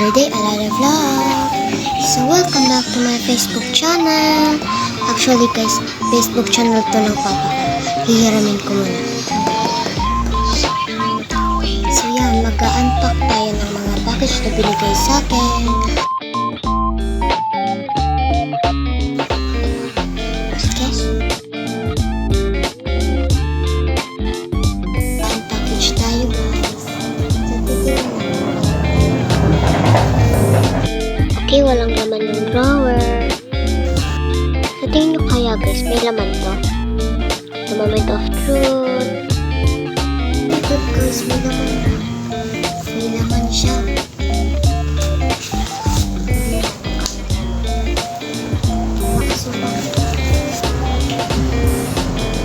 another day, another vlog. So welcome back to my Facebook channel. Actually guys, Facebook channel to ng papa ko. Hihiramin ko muna. So yan, mag-unpack tayo ng mga package na binigay sa akin. Okay? Unpackage tayo guys. So titignan natin. Okay, walang laman yung drawer. Sa tingin nyo kaya guys, may laman to? The moment of truth. Good guys, may laman na. May laman siya.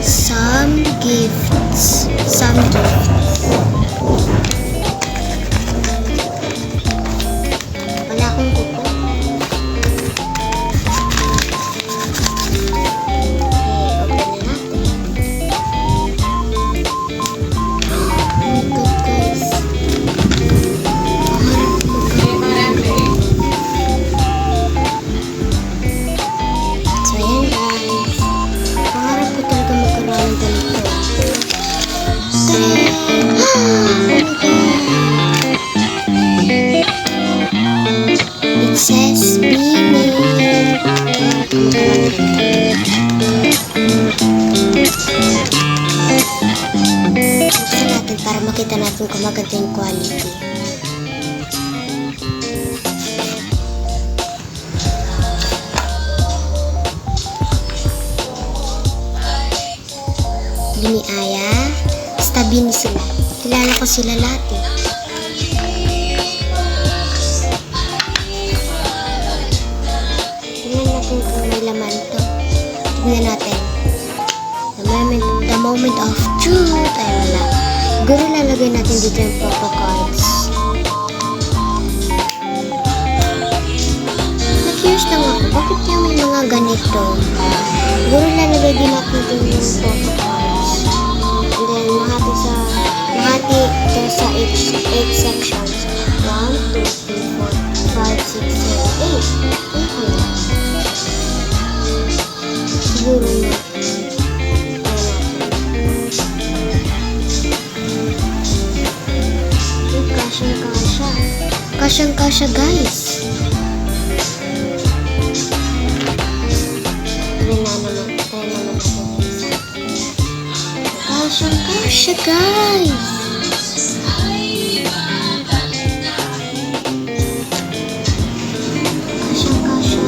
Some gifts. Wala akong kuko. It says Beanie. Buksan natin para makita natin kung maganda yung quality. Bini Aya. Basta Bini sila. Kilala ko sila lahat eh. Tignan natin kung may laman to. Tignan natin. The moment of truth. Ay wala. Siguro lalagay natin dito yung photo cards. Na-curious lang ako. Bakit kaya may mga ganito? Siguro lalagay din natin dito yung photo cards. And then mahati ito sa 8 sections. 1, 2, 3, 4, 5, 6, 7, 8. Okay. Siguro na. Kasyang-kasya guys. Try naman natin isa. Kasyang-kasya guys. Kasyang-kasya.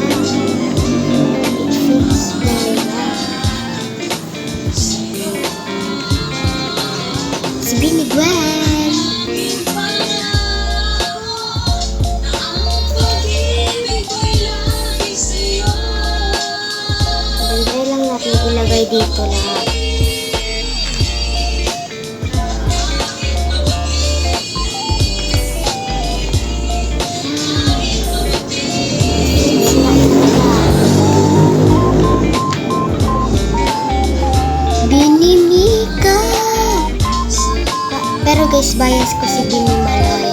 It fits very well. Si Bini Gwen. Ilagay dito lahat. Bini Mika. Pero guys, bias ko si Bini Maloy.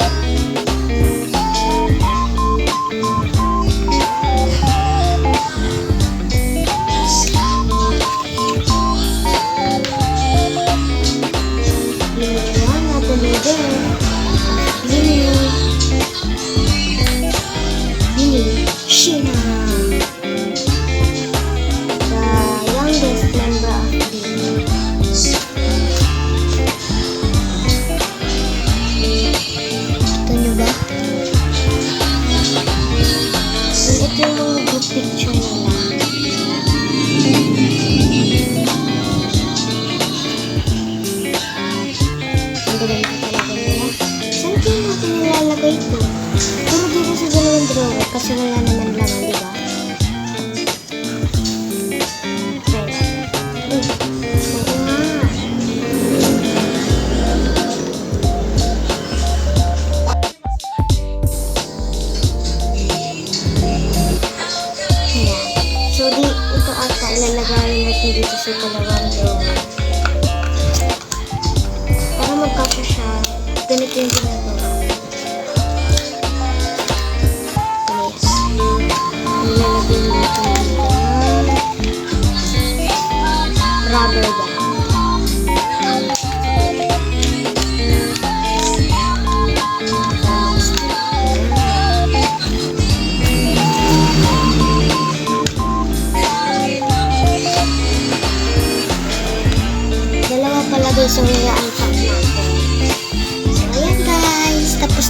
Sheena, the youngest member of Bini. Ito nyo ba? So, ito yung mga group picture nila. Ang galing na talaga nila. Saan kaya natin nilalagay ito? Pero dito sa dalawang drawer kasi wala naman laman, di ba? Oo nga. Ayan. So, ito ata ilalagay natin dito sa dalawang drawer. Para magkasya siya, ganito yung ginagawa.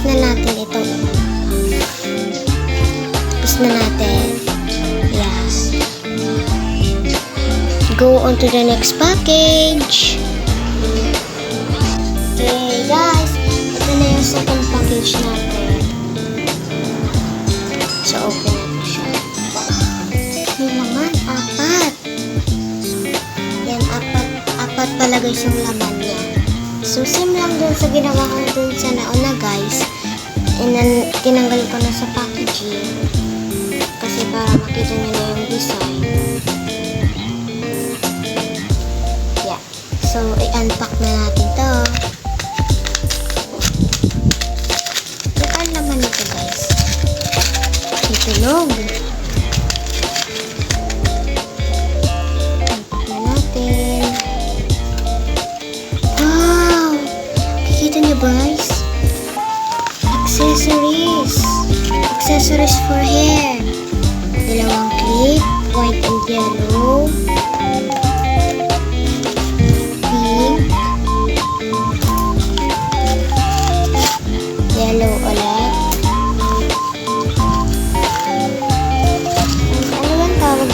Tapos na natin itong tapos na natin. Yes. Go on to the next package. Okay, guys. Ito na yung second package natin. So, open natin siya. May laman, 4. Yan, apat pala guys yung laman niya. So, same lang dun sa ginawa ko dun sa nauna guys. And then, tinanggal ko na sa packaging. Kasi para makita nyo na yung design. Yeah. So, i-unpack na natin to. Ito ang laman nito guys. Tunog. Unpack na natin. Wow! Kikita niyo guys? Accessories. Accessories for hair. Dalawang clip. White and yellow. Pink. Yellow ulit.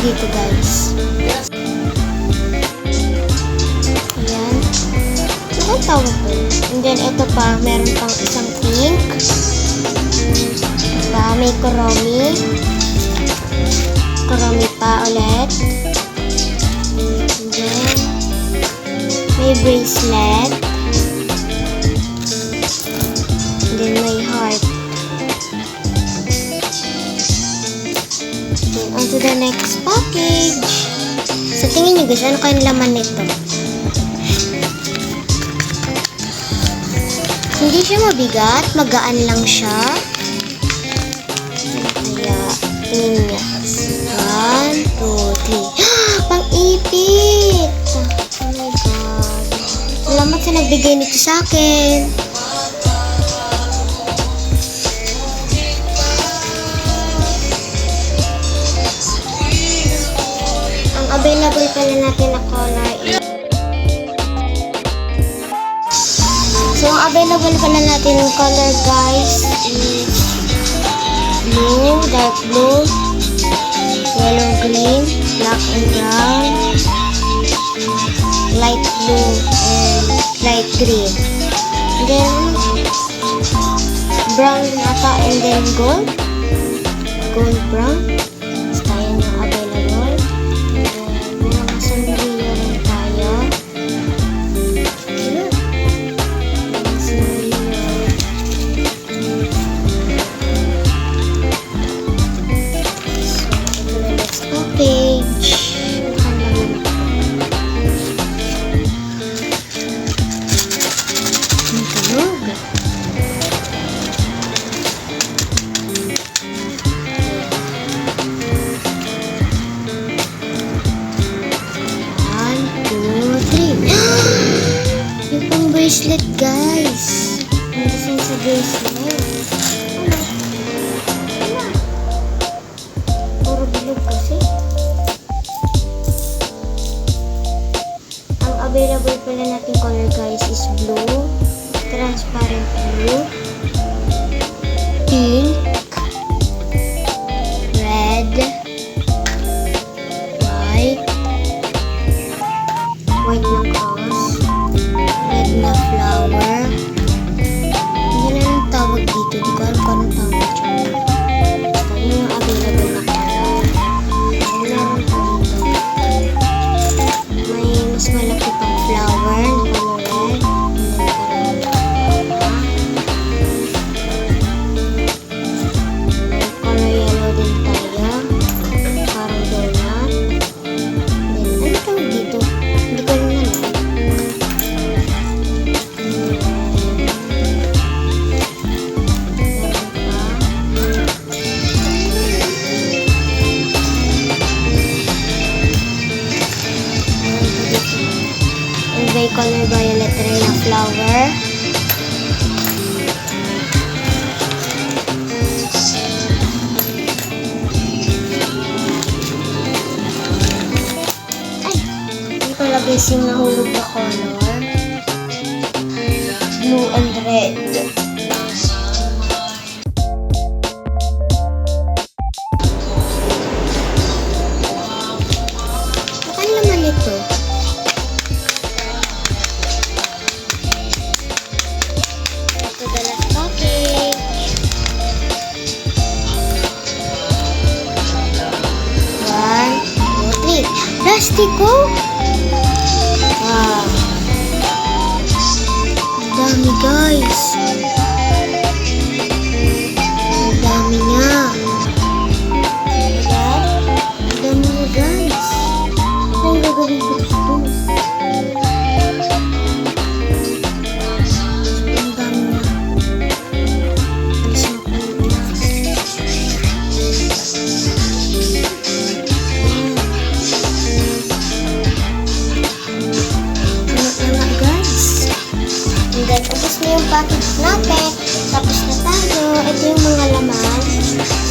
Dito guys. Ayan. Ano tawag ko? And then ito pa, meron pang isang pink. Pa, may kuromi. Kuromi pa ulit. And then may bracelet. And then may heart. On to the next package. Sa tingin niyo guys, ano kayong laman nito? Hindi siya mabigat, magaan lang siya. Kaya, tingin niyo. 1, 2, 3. Pang-ipit! Oh my God. Salamat sa nagbigay nito sa akin. Available pala natin na color is so, ang available pala natin ng color guys is blue, dark blue, yellow green, black and brown, light blue, and light green. And then, brown ata, and then gold brown. Tayo ng available. Bracelet guys. Nandiyan sa bracelet. Puro bilog kasi. Ang available pala natin color guys is blue, transparent blue, pink, red, white na cross, red na flower. Hindi na yung tawag dito. Di ko alam kung anong tawag dyan. Basta yun yung available na color. Meron pa dito. May mas malaki pang flower na color red. And then may color yellow din tayo. Parang donut. Then ano tawag dito? Hindi ko rin alam. May color violet rin na flower. Ay! Hindi ko labis yung nahulog na color. Blue and red. plastiko. Wow. Ang dami guys. Ang dami niya. Diba? Ang dami niya guys. Ano yung gagawin ko dito? Ang dami niya. Alis na po yung ilas. Wala guys. And then, ubos na yung package natin. Tapos na tayo. Ito yung mga laman.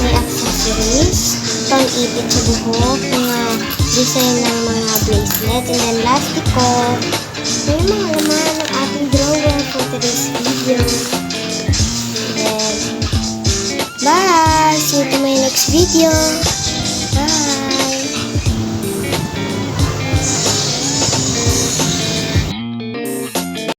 May accessories. Pang-ipit sa buhok. Mga design ng mga bracelet. And then, lastiko. Ito yung mga laman ng ating drawer for today's video. And then, bye! See you to my next video.